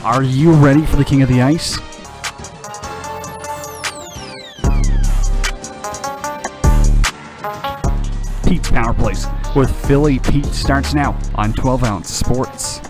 Are you ready for the King of the Ice? Pete's Power Plays with Philly Pete starts now on 12 Ounce Sports.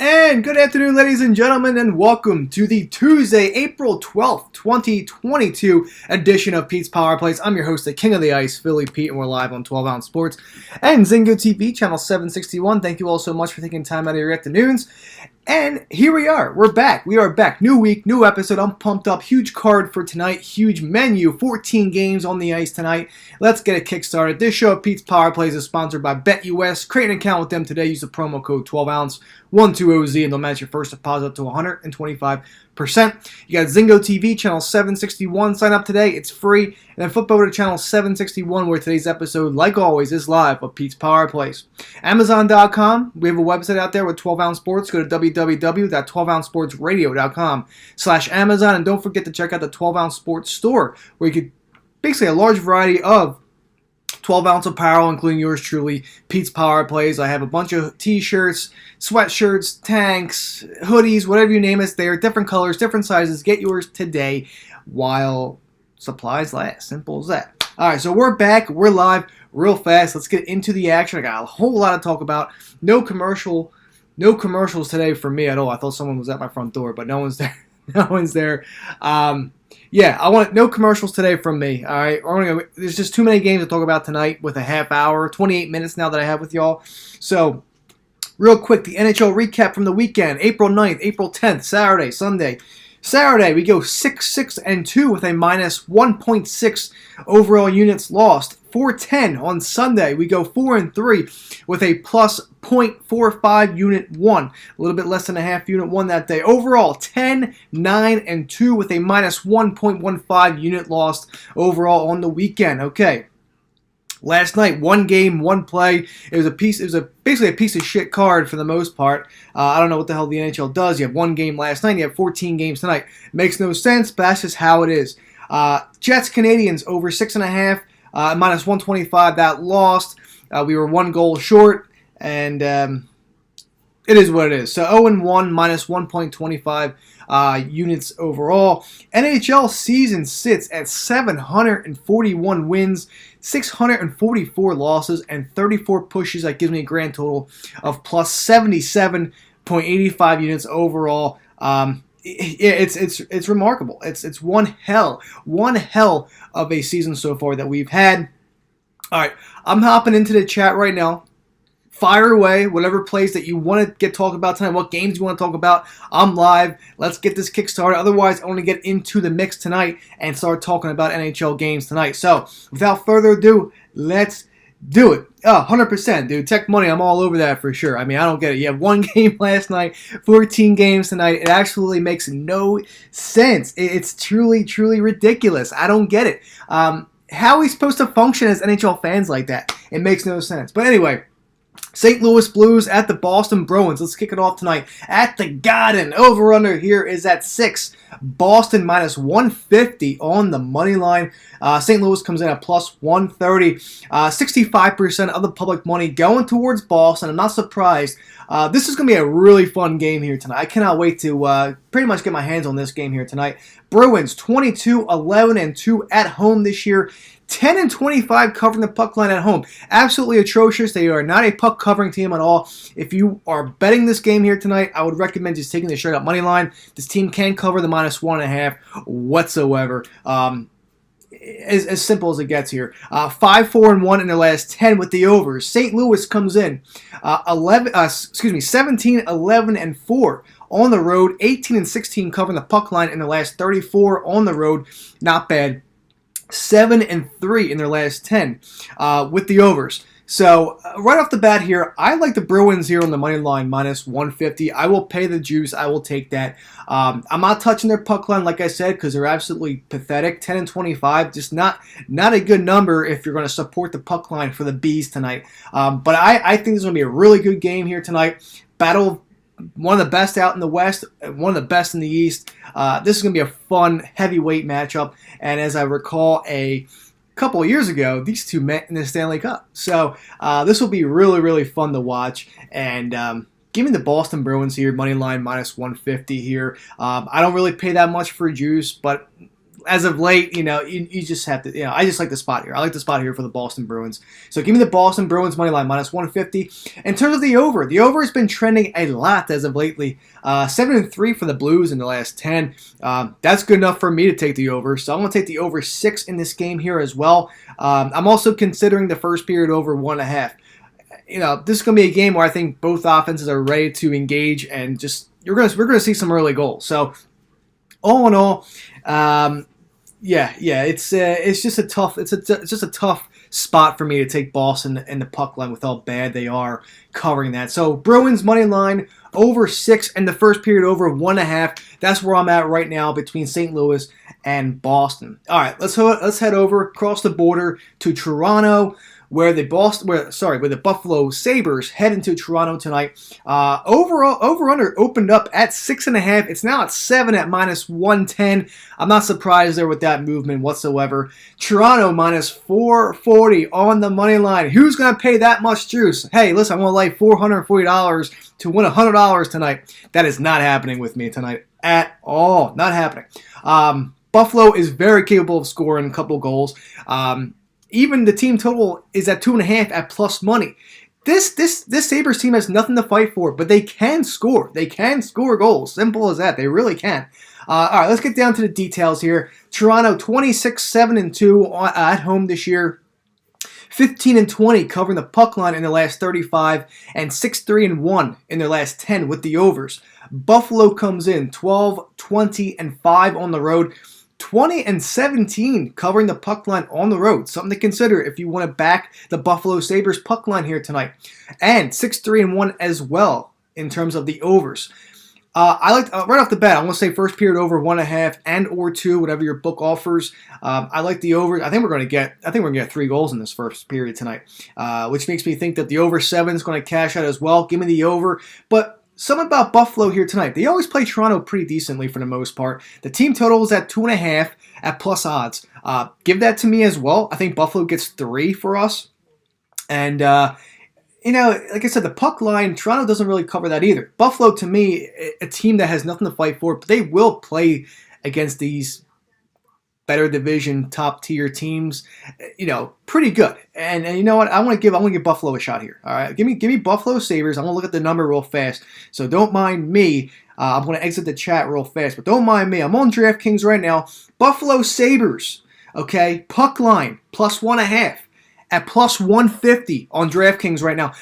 And good afternoon, ladies and gentlemen, and welcome to the Tuesday, April 12th, 2022 edition of Pete's Power Plays. I'm your host, the King of the Ice, Philly Pete, and we're live on 12 Ounce Sports and Zingo TV, channel 761. Thank you all so much for taking time out of your afternoons. And here we are. We're back. We are back. New week, new episode. I'm pumped up. Huge card for tonight. Huge menu. 14 games on the ice tonight. Let's get a kick started. This show, Pete's Power Plays, is sponsored by BetUS. Create an account with them today. Use the promo code 12ounce 12OZ and they'll match your first deposit up to 125%. You got Zingo TV, channel 761. Sign up today. It's free. And then flip over to channel 761 where today's episode, like always, is live of Pete's Power Plays. Amazon.com. We have a website out there with 12 Ounce Sports. Go to www.12ouncesportsradio.com/Amazon. And don't forget to check out the 12 Ounce Sports store where you could basically a large variety of 12 ounce apparel, including yours truly, Pete's Power Plays. I have a bunch of t-shirts, sweatshirts, tanks, hoodies, whatever you name it, there. Different colors, different sizes. Get yours today while supplies last. Simple as that. All right, so we're back. We're live real fast. Let's get into the action. I got a whole lot to talk about. No commercials today for me at all. I thought someone was at my front door, but no one's there. No one's there. Yeah, I want no commercials today from me. All right, there's just too many games to talk about tonight with a half hour, 28 minutes now that I have with y'all. So, real quick, the NHL recap from the weekend: April 9th, April 10th, Saturday, Sunday. Saturday, we go 6-6-2 with a minus 1.6 overall units lost. 4-10 on Sunday. We go 4-3 with a plus 0.45 unit won. A little bit less than a half unit won that day. Overall, 10-9-2 with a minus 1.15 unit lost overall on the weekend. Okay. Last night, one game, one play. It was basically a piece of shit card for the most part. I don't know what the hell the NHL does. You have one game last night, you have 14 games tonight. Makes no sense, but that's just how it is. Jets Canadians over 6.5, minus 125. That lost. We were one goal short, and it is what it is. So 0-1, minus 1.25 units overall. NHL season sits at 741 wins, 644 losses, and 34 pushes. That gives me a grand total of plus 77.85 units overall. It's remarkable. It's one hell of a season so far that we've had. All right, I'm hopping into the chat right now. Fire away, whatever plays that you want to get talked about tonight, what games you want to talk about. I'm live. Let's get this kick started. Otherwise, I want to get into the mix tonight and start talking about NHL games tonight. So, without further ado, let's do it. 100%, dude. Tech money, I'm all over that for sure. I mean, I don't get it. You have one game last night, 14 games tonight. It absolutely makes no sense. It's truly, truly ridiculous. I don't get it. How are we supposed to function as NHL fans like that? It makes no sense. But anyway, St. Louis Blues at the Boston Bruins. Let's kick it off tonight at the Garden. Over-under here is at 6. Boston minus 150 on the money line. St. Louis comes in at plus 130. 65% of the public money going towards Boston. I'm not surprised. This is going to be a really fun game here tonight. I cannot wait to pretty much get my hands on this game here tonight. Bruins 22-11-2 at home this year. 10-25 covering the puck line at home. Absolutely atrocious. They are not a puck covering team at all. If you are betting this game here tonight, I would recommend just taking the straight up money line. This team can cover the minus 1.5 whatsoever. As simple as it gets here. 5-4-1 in their last 10 with the overs. St. Louis comes in 17-11-4 on the road. 18-16 covering the puck line in their last 34 on the road. Not bad. 7-3 in their last 10 with the overs. So right off the bat here, I like the Bruins here on the money line minus 150. I will pay the juice. I will take that. I'm not touching their puck line, like I said, because they're absolutely pathetic. 10-25, just not a good number if you're going to support the puck line for the Bees tonight. But I think this is going to be a really good game here tonight. Battle, one of the best out in the West, one of the best in the East. This is going to be a fun heavyweight matchup. And as I recall, a couple of years ago, these two met in the Stanley Cup. So this will be really, really fun to watch. And give me the Boston Bruins here, money line minus 150 here. I don't really pay that much for juice, but as of late, you just have to, I just like the spot here. I like the spot here for the Boston Bruins. So give me the Boston Bruins money line minus 150. In terms of the over has been trending a lot as of lately. 7-3 for the Blues in the last 10. That's good enough for me to take the over. So I'm going to take the over 6 in this game here as well. I'm also considering the first period over 1.5. This is going to be a game where I think both offenses are ready to engage, and just we're going to see some early goals. So all in all, it's just a tough spot for me to take Boston and the puck line with how bad they are covering that. So Bruins money line over 6 and the first period over 1.5. That's where I'm at right now between St. Louis and Boston. All right, let's head over across the border to Toronto, where the Buffalo Sabres head into Toronto tonight. Over-under opened up at 6.5. It's now at 7 at minus 110. I'm not surprised there with that movement whatsoever. Toronto minus 440 on the money line. Who's going to pay that much juice? Hey, listen, I'm going to lay $440 to win $100 tonight. That is not happening with me tonight at all. Not happening. Buffalo is very capable of scoring a couple goals. Even the team total is at 2.5 at plus money. This Sabres team has nothing to fight for, but they can score. They can score goals. Simple as that. They really can. All right, let's get down to the details here. Toronto 26-7-2 at home this year. 15-20 covering the puck line in their last 35, and 6-3-1 in their last 10 with the overs. Buffalo comes in 12-20-5 on the road. 20-17 covering the puck line on the road. Something to consider if you want to back the Buffalo Sabres puck line here tonight. And 6-3-1 as well in terms of the overs. I like right off the bat, I'm going to say first period over 1.5 and or 2, whatever your book offers. I like the over. I think we're going to get 3 goals in this first period tonight, which makes me think that the over 7 is going to cash out as well. Give me the over. But something about Buffalo here tonight. They always play Toronto pretty decently for the most part. The team total is at 2.5 at plus odds. Give that to me as well. I think Buffalo gets 3 for us. And, like I said, the puck line, Toronto doesn't really cover that either. Buffalo, to me, a team that has nothing to fight for, but they will play against these better division, top tier teams, pretty good. And you know what? I want to give Buffalo a shot here. All right, give me Buffalo Sabres. I'm gonna look at the number real fast, so don't mind me. I'm gonna exit the chat real fast, but don't mind me. I'm on DraftKings right now. Buffalo Sabres, okay, puck line plus 1.5 at plus 150 on DraftKings right now.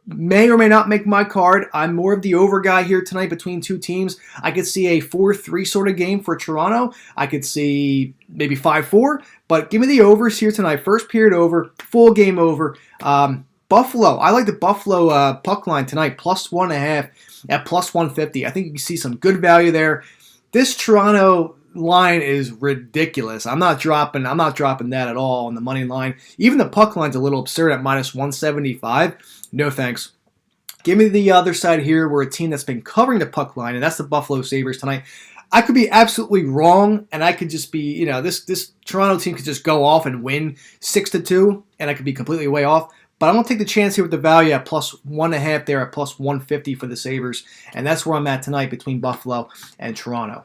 May or may not make my card. I'm more of the over guy here tonight between two teams. I could see a 4-3 sort of game for Toronto. I could see maybe 5-4, but give me the overs here tonight. First period over, full game over. Buffalo, I like the Buffalo puck line tonight, plus 1.5 at plus 150. I think you can see some good value there. This Toronto line is ridiculous. I'm not dropping that at all on the money line. Even the puck line's a little absurd at minus 175. No thanks. Give me the other side here. We're a team that's been covering the puck line, and that's the Buffalo Sabres tonight. I could be absolutely wrong, and I could just be, this Toronto team could just go off and win 6-2, and I could be completely way off. But I'm going to take the chance here with the value at plus 1.5 there at plus 150 for the Sabres, and that's where I'm at tonight between Buffalo and Toronto.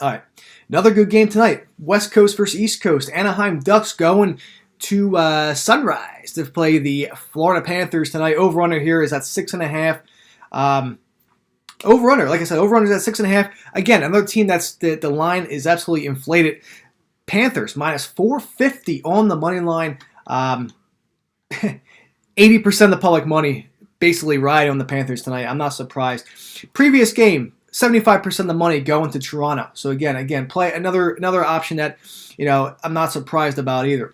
All right, another good game tonight. West Coast versus East Coast. Anaheim Ducks going to Sunrise to play the Florida Panthers tonight. Over-under here is at 6.5. Over-under, like I said, over-under is at 6.5. Again, another team that's the line is absolutely inflated. Panthers minus 450 on the money line. 80% of the public money basically riding on the Panthers tonight. I'm not surprised. Previous game, 75% of the money going to Toronto. So again, play another option that I'm not surprised about either.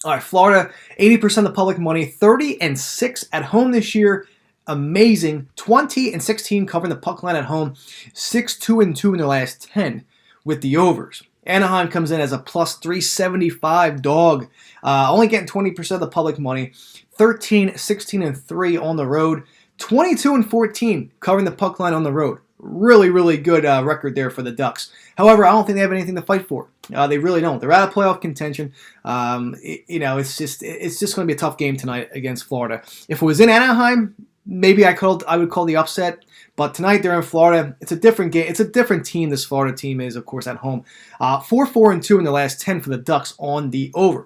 All right, Florida, 80% of the public money, 30-6 at home this year. Amazing. 20-16 covering the puck line at home. 6-2-2 in their last 10 with the overs. Anaheim comes in as a plus 375 dog. Only getting 20% of the public money. 13-16-3 on the road. 22-14 covering the puck line on the road. Really, really good record there for the Ducks. However, I don't think they have anything to fight for. They really don't. They're out of playoff contention. It's just going to be a tough game tonight against Florida. If it was in Anaheim, maybe I would call the upset. But tonight they're in Florida. It's a different game. It's a different team. This Florida team is, of course, at home. 4-4-2 in the last 10 for the Ducks on the over.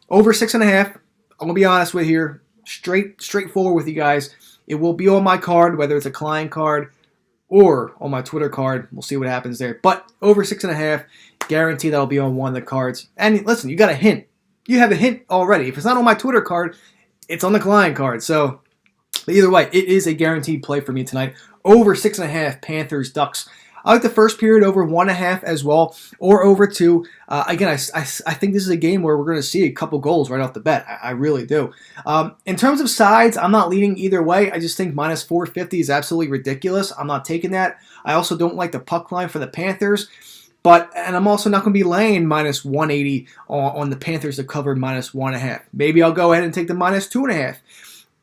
Over 6.5. I'm gonna be honest with you here. Straightforward with you guys. It will be on my card, whether it's a client card or on my Twitter card. We'll see what happens there. But over 6.5, guarantee that'll be on one of the cards. And listen, you got a hint. You have a hint already. If it's not on my Twitter card, it's on the client card. So either way, it is a guaranteed play for me tonight. Over 6.5, Panthers, Ducks. I like the first period over 1.5 as well, or over 2. Again, I think this is a game where we're going to see a couple goals right off the bat. I really do. In terms of sides, I'm not leaning either way. I just think minus 450 is absolutely ridiculous. I'm not taking that. I also don't like the puck line for the Panthers. And I'm also not going to be laying minus 180 on the Panthers to cover minus 1.5. Maybe I'll go ahead and take the minus 2.5,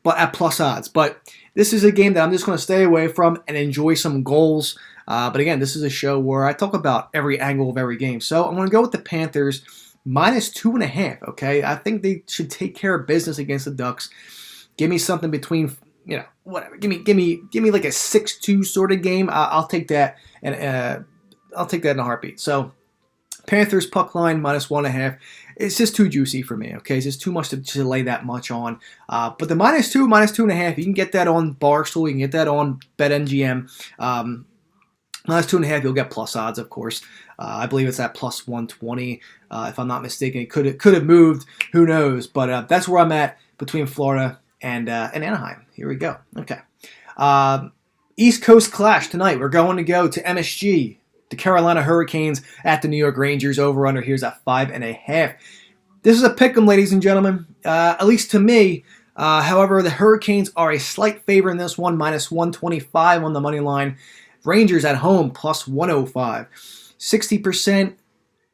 but at plus odds. But this is a game that I'm just going to stay away from and enjoy some goals. But again, this is a show where I talk about every angle of every game. So I'm going to go with the Panthers minus 2.5. Okay, I think they should take care of business against the Ducks. Give me something between, whatever. Give me like a 6-2 sort of game. I'll take that, and I'll take that in a heartbeat. So Panthers puck line minus 1.5. It's just too juicy for me. Okay, it's just too much to lay that much on. But the minus 2.5, you can get that on Barstool. You can get that on BetMGM. Minus 2.5, you'll get plus odds, of course. I believe it's at plus 120, if I'm not mistaken. It could have moved. Who knows? But that's where I'm at between Florida and Anaheim. Here we go. Okay. East Coast clash tonight. We're going to go to MSG. The Carolina Hurricanes at the New York Rangers. Over-under here's at 5.5. This is a pick'em, ladies and gentlemen. At least to me. However, the Hurricanes are a slight favorite in this one. Minus 125 on the money line. Rangers at home, plus 105. 60%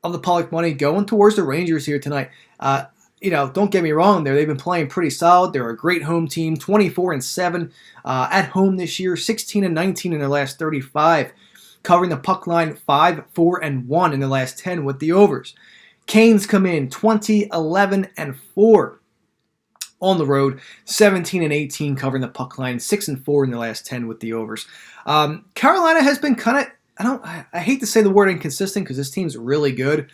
of the public money going towards the Rangers here tonight. Don't get me wrong there. They've been playing pretty solid. They're a great home team. 24-7 at home this year. 16-19 in their last 35. Covering the puck line 5-4-1 in the last 10 with the overs. Canes come in 20-11-4 on the road, 17-18 covering the puck line, 6-4 in the last 10 with the overs. Carolina has been kind of, I hate to say the word inconsistent because this team's really good.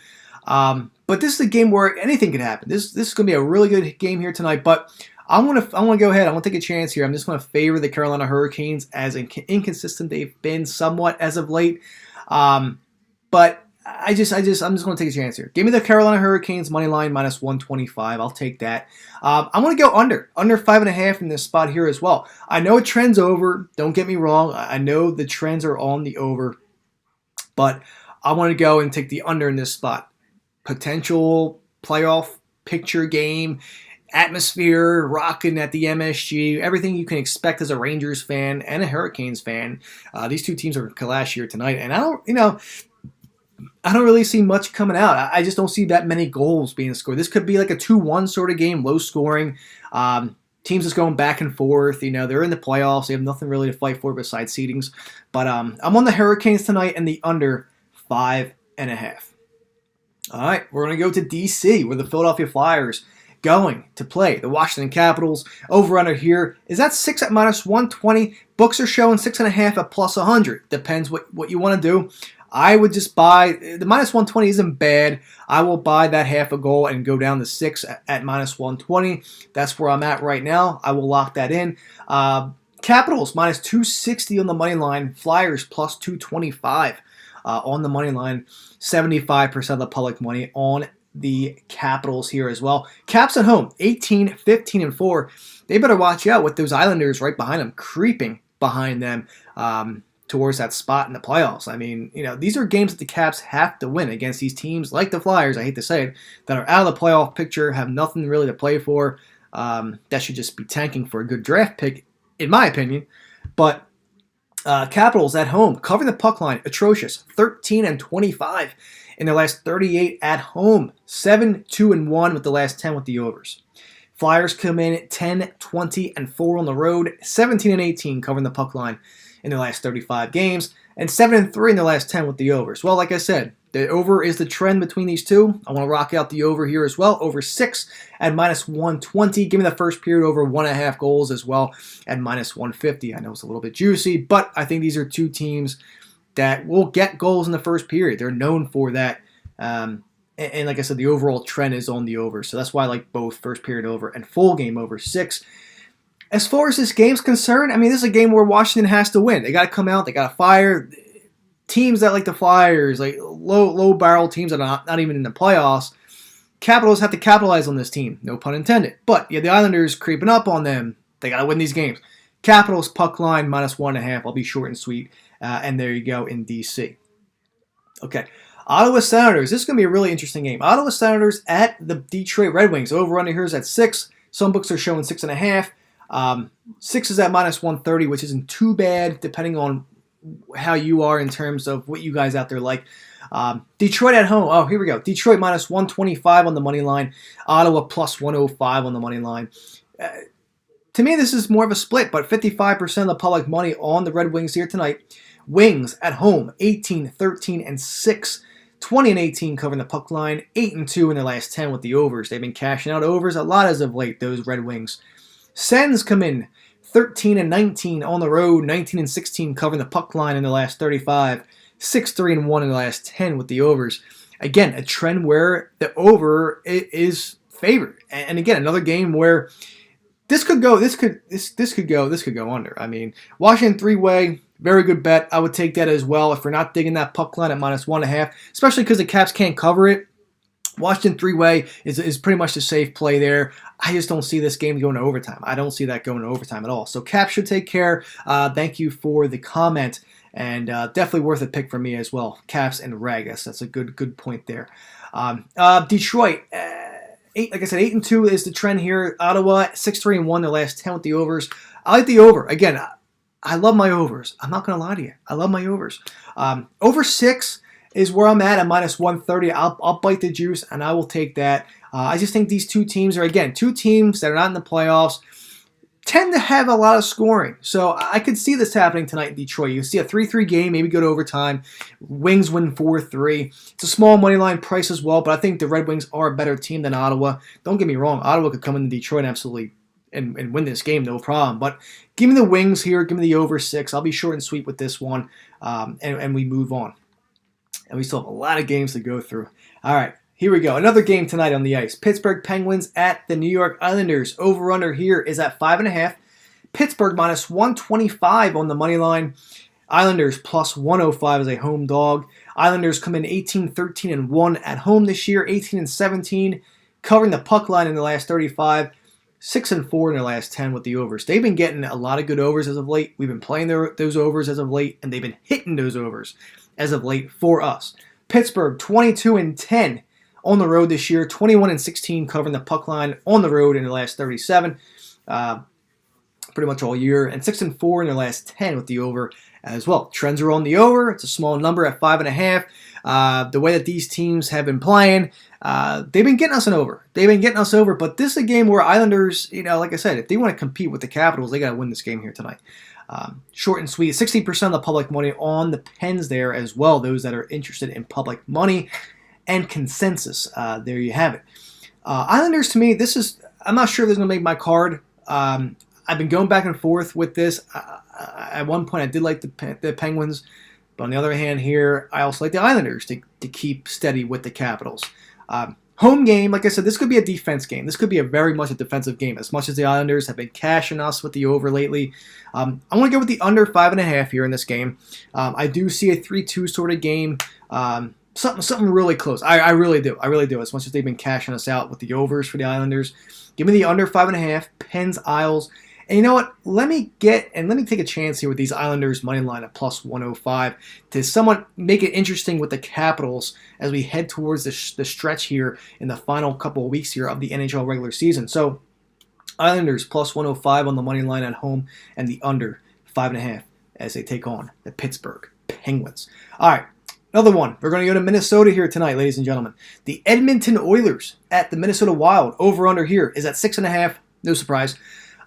But this is a game where anything could happen. This is going to be a really good game here tonight. But I want to go ahead. I want to take a chance here. I'm just going to favor the Carolina Hurricanes, as inconsistent they've been somewhat as of late. But I'm just going to take a chance here. Give me the Carolina Hurricanes money line minus 125. I'll take that. I'm going to go under 5.5 in this spot here as well. I know it trends over. Don't get me wrong. I know the trends are on the over, but I want to go and take the under in this spot. Potential playoff picture game. Atmosphere, rocking at the MSG, everything you can expect as a Rangers fan and a Hurricanes fan. These two teams are going to clash here tonight, and I don't really see much coming out. I just don't see that many goals being scored. This could be like a 2-1 sort of game, low scoring. Teams just going back and forth. They're in the playoffs. They have nothing really to fight for besides seedings. But I'm on the Hurricanes tonight and the under 5.5. All right, we're going to go to D.C. where the Philadelphia Flyers going to play the Washington Capitals. Over-under here is at 6 at minus 120. Books are showing 6.5 at plus 100. Depends what you want to do. I would just buy, the minus 120 isn't bad. I will buy that half a goal and go down to 6 at minus 120. That's where I'm at right now. I will lock that in. Capitals minus 260 on the money line. Flyers plus 225 on the money line. 75% of the public money on the Capitals here as well. Caps at home, 18-15-4. They better watch out with those Islanders right behind them, creeping behind them. towards that spot in the playoffs. I mean, these are games that the Caps have to win against these teams like the Flyers, I hate to say it, that are out of the playoff picture, have nothing really to play for. That should just be tanking for a good draft pick, in my opinion. But Capitals at home, covering the puck line, atrocious, 13-25 in their last 38 at home, 7-2-1 with the last 10 with the overs. Flyers come in 10-20-4 on the road, 17-18 covering the puck line in their last 35 games, and 7-3 in their last 10 with the overs. Well, like I said, the over is the trend between these two. I want to rock out the over here as well. Over 6 at -120. Give me the first period over 1.5 goals as well at -150. I know it's a little bit juicy, but I think these are two teams that will get goals in the first period. They're known for that. And like I said, the overall trend is on the over. So that's why I like both first period over and full game over 6. As far as this game's concerned, I mean, this is a game where Washington has to win. They got to come out. They got to fire teams that like the Flyers, like low barrel teams that are not even in the playoffs. Capitals have to capitalize on this team. No pun intended. But yeah, the Islanders creeping up on them. They got to win these games. Capitals puck line -1.5. I'll be short and sweet. And there you go in DC. Okay. Ottawa Senators. This is going to be a really interesting game. Ottawa Senators at the Detroit Red Wings. Over-under here is at 6. Some books are showing 6.5. 6 is at -130, which isn't too bad, depending on how you are in terms of what you guys out there like. Detroit at home. Oh, here we go. Detroit -125 on the money line. Ottawa +105 on the money line. To me, this is more of a split, but 55% of the public money on the Red Wings here tonight. Wings at home, 18-13-6. 20-18 covering the puck line, 8-2 in their last 10 with the overs. They've been cashing out overs a lot as of late, those Red Wings. Sens come in 13-19 on the road, 19-16 covering the puck line in the last 35, 6-3-1 in the last 10 with the overs. Again, a trend where the over is favored. And again, another game where this could go under. I mean, Washington 3-way, very good bet. I would take that as well if we're not digging that puck line at -1.5, especially because the Caps can't cover it. Washington 3-way is pretty much the safe play there. I just don't see this game going to overtime. I don't see that going to overtime at all. So Caps should take care. Thank you for the comment, and definitely worth a pick for me as well. Caps and Reg. That's a good point there. Detroit. Like I said, 8-2 is the trend here. Ottawa 6-3-1 their last 10 with the overs. I like the over. Again, I love my overs. I'm not going to lie to you. I love my overs. Over 6 is where I'm at -130. I'll bite the juice, and I will take that. I just think these two teams are, again, two teams that are not in the playoffs, tend to have a lot of scoring. So I could see this happening tonight in Detroit. You see a 3-3 game, maybe go to overtime. Wings win 4-3. It's a small money line price as well, but I think the Red Wings are a better team than Ottawa. Don't get me wrong. Ottawa could come into Detroit absolutely and win this game, no problem. But give me the Wings here. Give me the over 6. I'll be short and sweet with this one, and we move on. And we still have a lot of games to go through. All right. Here we go. Another game tonight on the ice. Pittsburgh Penguins at the New York Islanders. Over-under here is at 5.5. Pittsburgh -125 on the money line. Islanders +105 as a home dog. Islanders come in 18-13-1 at home this year. 18-17 covering the puck line in the last 35. 6-4 in their last 10 with the overs. They've been getting a lot of good overs as of late. We've been playing those overs as of late, and they've been hitting those overs as of late for us. Pittsburgh 22-10 on the road this year, 21-16 covering the puck line on the road in the last 37, pretty much all year, and 6-4 in their last 10 with the over as well. Trends are on the over. It's a small number at 5.5. The way that these teams have been playing, they've been getting us an over. They've been getting us over, but this is a game where Islanders, like I said, if they want to compete with the Capitals, they got to win this game here tonight. Short and sweet. 60% of the public money on the Pens there as well, those that are interested in public money and consensus. There you have it. Islanders, to me, I'm not sure if this is going to make my card. I've been going back and forth with this. At one point, I did like the Penguins, but on the other hand here, I also like the Islanders to keep steady with the Capitals. Home game, like I said, this could be a defense game. This could be very much a defensive game, as much as the Islanders have been cashing us with the over lately. I want to go with the under 5.5 here in this game. I do see a 3-2 sort of game. Something really close. I really do. I really do. As much as they've been cashing us out with the overs for the Islanders. Give me the under 5.5, Pens, Isles. And you know what? Let me take a chance here with these Islanders money line at plus 105 to somewhat make it interesting with the Capitals as we head towards the stretch here in the final couple of weeks here of the NHL regular season. So Islanders plus 105 on the money line at home, and the under 5.5 as they take on the Pittsburgh Penguins. All right, another one. We're going to go to Minnesota here tonight, ladies and gentlemen. The Edmonton Oilers at the Minnesota Wild. Over-under here is at 6.5. No surprise.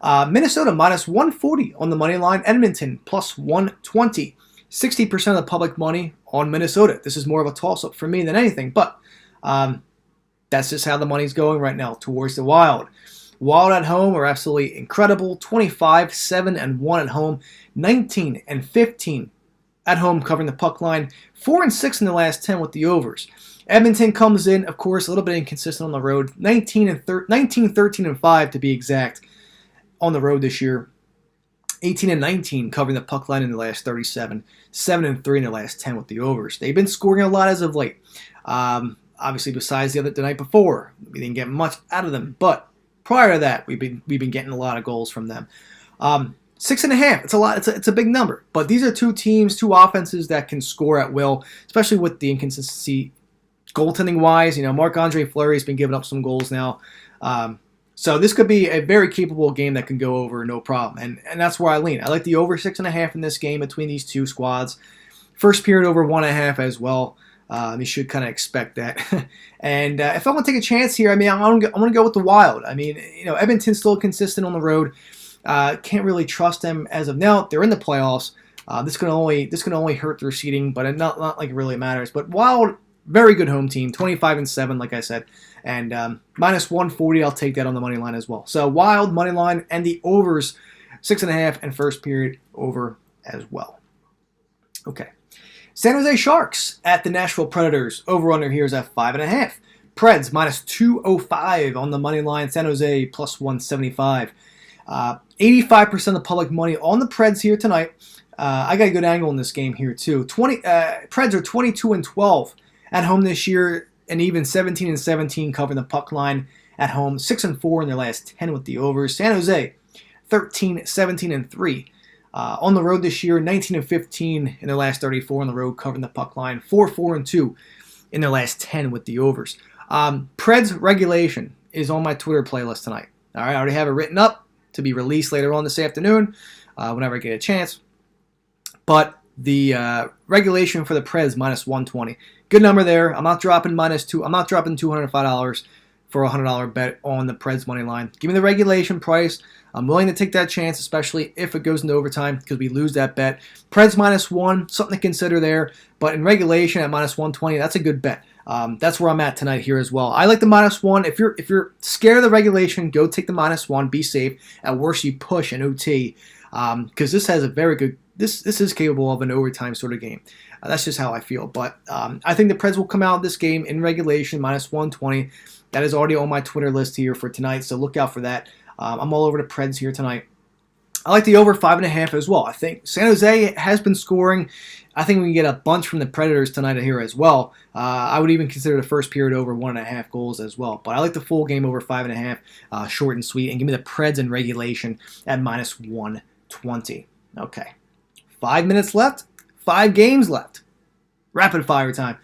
Minnesota minus 140 on the money line. Edmonton plus 120. 60% of the public money on Minnesota. This is more of a toss-up for me than anything, but that's just how the money's going right now towards the Wild. Wild at home are absolutely incredible. 25-7-1 at home. 19-15 at home covering the puck line. 4-6 in the last 10 with the overs. Edmonton comes in, of course, a little bit inconsistent on the road. 19-13-5 to be exact on the road this year. 18-19 covering the puck line in the last 37. 7-3 in the last 10 with the overs. They've been scoring a lot as of late. Obviously, besides the night before, we didn't get much out of them. But prior to that, we've been getting a lot of goals from them. 6.5. It's a lot. It's a big number. But these are two teams, two offenses that can score at will, especially with the inconsistency goaltending wise. Marc-Andre Fleury has been giving up some goals now. So this could be a very capable game that can go over no problem. And that's where I lean. I like the over 6.5 in this game between these two squads. First period over 1.5 as well. You should kind of expect that. And if I want to take a chance here, I'm going to go with the Wild. Edmonton's still consistent on the road. Can't really trust them as of now. They're in the playoffs. This can only hurt their seeding, but not like it really matters. But Wild, very good home team, 25-7, like I said, and minus 140. I'll take that on the money line as well. So Wild money line and the overs 6.5 and first period over as well. Okay. San Jose Sharks at the Nashville Predators. Over-under here is at 5.5. Preds minus 205 on the money line. San Jose plus 175. 85% of the public money on the Preds here tonight. I got a good angle in this game here too. Preds are 22-12 at home this year, and even 17-17 covering the puck line at home. 6-4 in their last 10 with the overs. San Jose 13-17-3. On the road this year, 19-15 in their last 34 on the road, covering the puck line. 4-4-2 in their last 10 with the overs. Preds regulation is on my Twitter playlist tonight. All right, I already have it written up to be released later on this afternoon, whenever I get a chance. But the regulation for the Preds minus 120, good number there. I'm not dropping $205 for a $100 bet on the Preds money line. Give me the regulation price. I'm willing to take that chance, especially if it goes into overtime, because we lose that bet. Preds minus 1, something to consider there. But in regulation at minus 120, that's a good bet. That's where I'm at tonight here as well. I like the minus 1. If you're scared of the regulation, go take the minus 1. Be safe. At worst, you push an OT, because this has a very good. This is capable of an overtime sort of game. That's just how I feel. But I think the Preds will come out of this game in regulation minus 120. That is already on my Twitter list here for tonight, so look out for that. I'm all over the Preds here tonight. I like the over 5.5 as well. I think San Jose has been scoring. I think we can get a bunch from the Predators tonight here as well. I would even consider the first period over 1.5 goals as well. But I like the full game over 5.5, short and sweet. And give me the Preds in regulation at minus 120. Okay. 5 minutes left. 5 games left. Rapid fire time.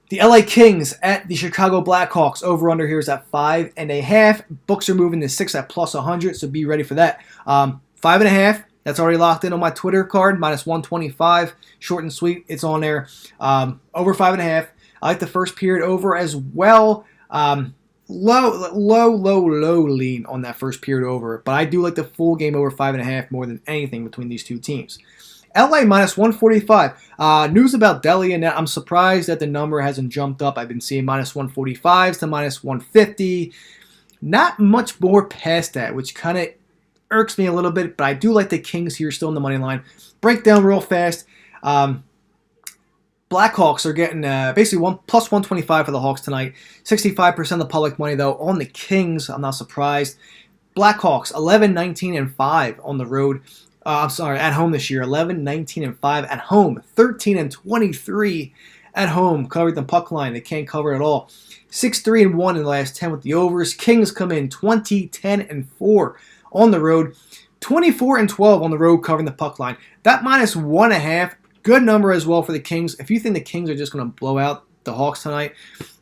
The LA Kings at the Chicago Blackhawks. Over-under here is at 5.5. Books are moving to 6 at plus 100, so be ready for that. 5.5. That's already locked in on my Twitter card. Minus 125. Short and sweet. It's on there. Over 5.5. I like the first period over as well. Low lean on that first period over. But I do like the full game over 5.5 more than anything between these two teams. LA minus 145. News about Delhi, and I'm surprised that the number hasn't jumped up. I've been seeing minus 145s to minus 150. Not much more past that, which kind of irks me a little bit, but I do like the Kings here still in the money line. Break down real fast. Blackhawks are getting basically plus 125 for the Hawks tonight. 65% of the public money, though, on the Kings. I'm not surprised. Blackhawks 11-19-5 on the road. At home this year, 11-19-5 at home, 13-23 at home, covering the puck line. They can't cover it at all. 6-3-1 in the last 10 with the overs. Kings come in 20-10-4 on the road. 24-12 on the road covering the puck line. That -1.5, good number as well for the Kings. If you think the Kings are just going to blow out the Hawks tonight,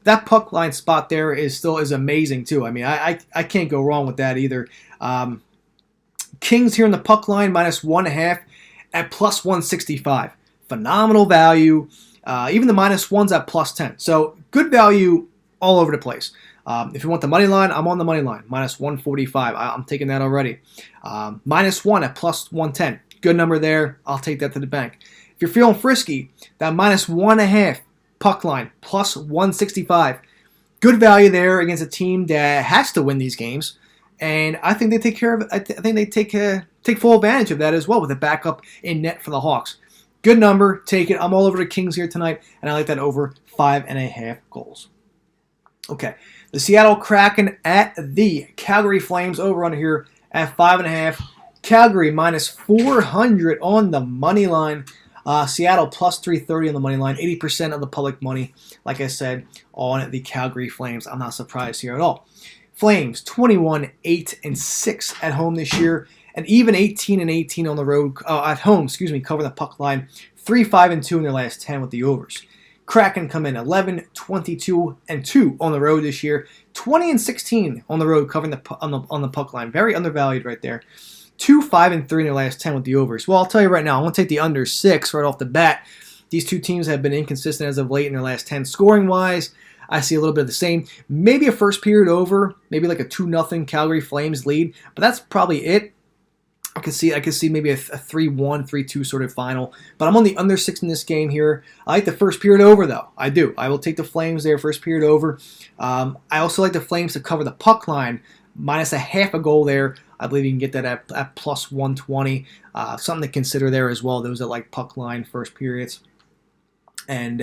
that puck line spot there is amazing too. I mean, I can't go wrong with that either. Kings here in the puck line -1.5 at +165. Phenomenal value. Even the -1's at +10. So good value all over the place. If you want the money line, I'm on the money line. -145. I'm taking that already. -1 at +110. Good number there. I'll take that to the bank. If you're feeling frisky, that -1.5 puck line +165. Good value there against a team that has to win these games. And I think they take care of it. I think they take full advantage of that as well with a backup in net for the Hawks. Good number. Take it. I'm all over the Kings here tonight, and I like that over 5.5 goals. Okay. The Seattle Kraken at the Calgary Flames, over under here at 5.5. Calgary -400 on the money line. Seattle +330 on the money line. 80% of the public money, like I said, on the Calgary Flames. I'm not surprised here at all. Flames 21-8-6 at home this year, and even 18-18 on the road at home. Cover the puck line. 3-5-2 in their last 10 with the overs. Kraken come in 11-22-2 on the road this year. 20-16 on the road covering on the puck line. Very undervalued right there. 2-5-3 in their last 10 with the overs. Well, I'll tell you right now, I'm going to take the under 6 right off the bat. These two teams have been inconsistent as of late in their last 10. Scoring-wise, I see a little bit of the same. Maybe a first period over, maybe like a 2-0 Calgary Flames lead, but that's probably it. I could see maybe a 3-1, 3-2 sort of final, but I'm on the under 6 in this game here. I like the first period over, though. I do. I will take the Flames there, first period over. I also like the Flames to cover the puck line, -0.5 goal there. I believe you can get that at +120. Something to consider there as well. Those that like puck line first periods. And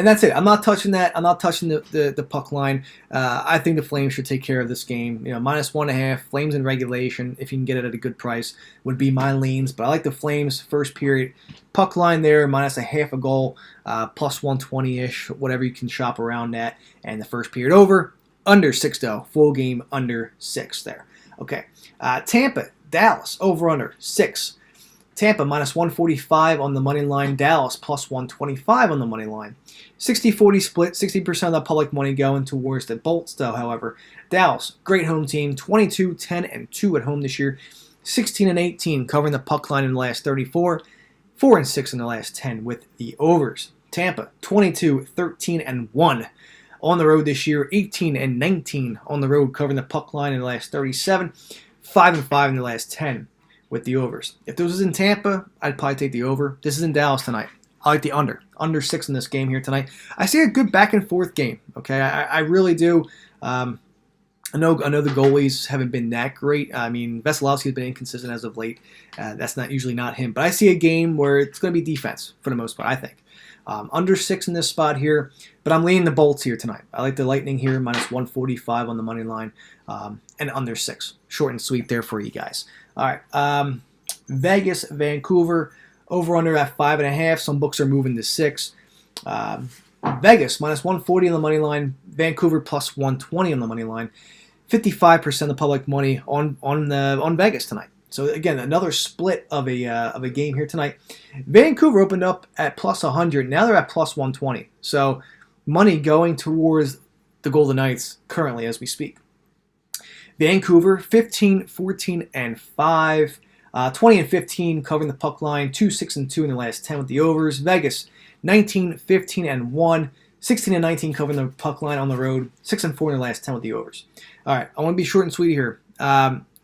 that's it. I'm not touching that. I'm not touching the puck line. I think the Flames should take care of this game. -1.5. Flames in regulation, if you can get it at a good price, would be my leans. But I like the Flames first period puck line there, -0.5 goal, +120-ish, whatever you can shop around that. And the first period over, under 6 though. Full game under 6 there. Okay. Tampa, Dallas, over under 6. Tampa -145 on the money line. Dallas +125 on the money line. 60-40 split. 60% of the public money going towards the Bolts, though, however. Dallas, great home team. 22-10-2 at home this year. 16-18 covering the puck line in the last 34. 4-6 in the last 10 with the overs. Tampa, 22-13-1 on the road this year. 18-19 on the road covering the puck line in the last 37. 5-5 in the last 10. With the overs. If this was in Tampa, I'd probably take the over. This is in Dallas tonight. I like the under. Under 6 in this game here tonight. I see a good back and forth game. Okay, I really do. I know the goalies haven't been that great. I mean, Vasilevsky's been inconsistent as of late. That's usually not him. But I see a game where it's going to be defense for the most part, I think. Under 6 in this spot here. But I'm leaning the Bolts here tonight. I like the Lightning here, -145 on the money line. And under 6. Short and sweet there for you guys. All right, Vegas, Vancouver, over under at 5.5. Some books are moving to 6. Vegas -140 on the money line. Vancouver +120 on the money line. 55% of the public money on Vegas tonight. So again, another split of a game here tonight. Vancouver opened up at +100. Now they're at +120. So money going towards the Golden Knights currently as we speak. Vancouver 15-14-5, 20-15 covering the puck line, 2-6-2 in the last 10 with the overs. Vegas 19-15-1, 16-19 covering the puck line on the road, 6-4 in the last 10 with the overs. All right, I want to be short and sweet here.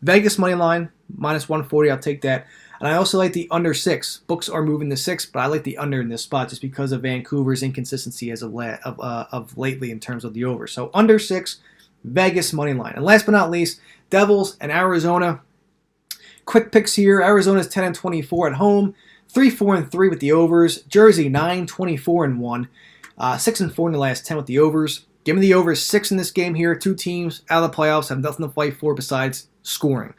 Vegas money line -140, I'll take that. And I also like the under 6. Books are moving to 6, but I like the under in this spot just because of Vancouver's inconsistency as of lately in terms of the over. So under 6. Vegas money line. And last but not least, Devils and Arizona. Quick picks here. Arizona's 10-24 at home. 3-4-3 with the overs. Jersey 9-24-1. 6-4 in the last 10 with the overs. Give me the over 6 in this game here. Two teams out of the playoffs have nothing to fight for besides scoring.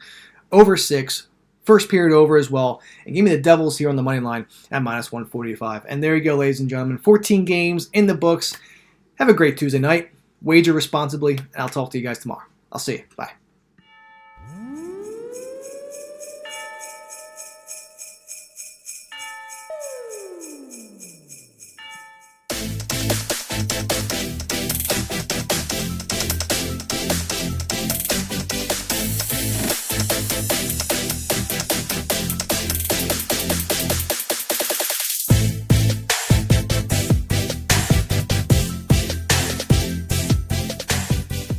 Over 6. First period over as well. And give me the Devils here on the money line at -145. And there you go, ladies and gentlemen. 14 games in the books. Have a great Tuesday night. Wager responsibly, and I'll talk to you guys tomorrow. I'll see you. Bye.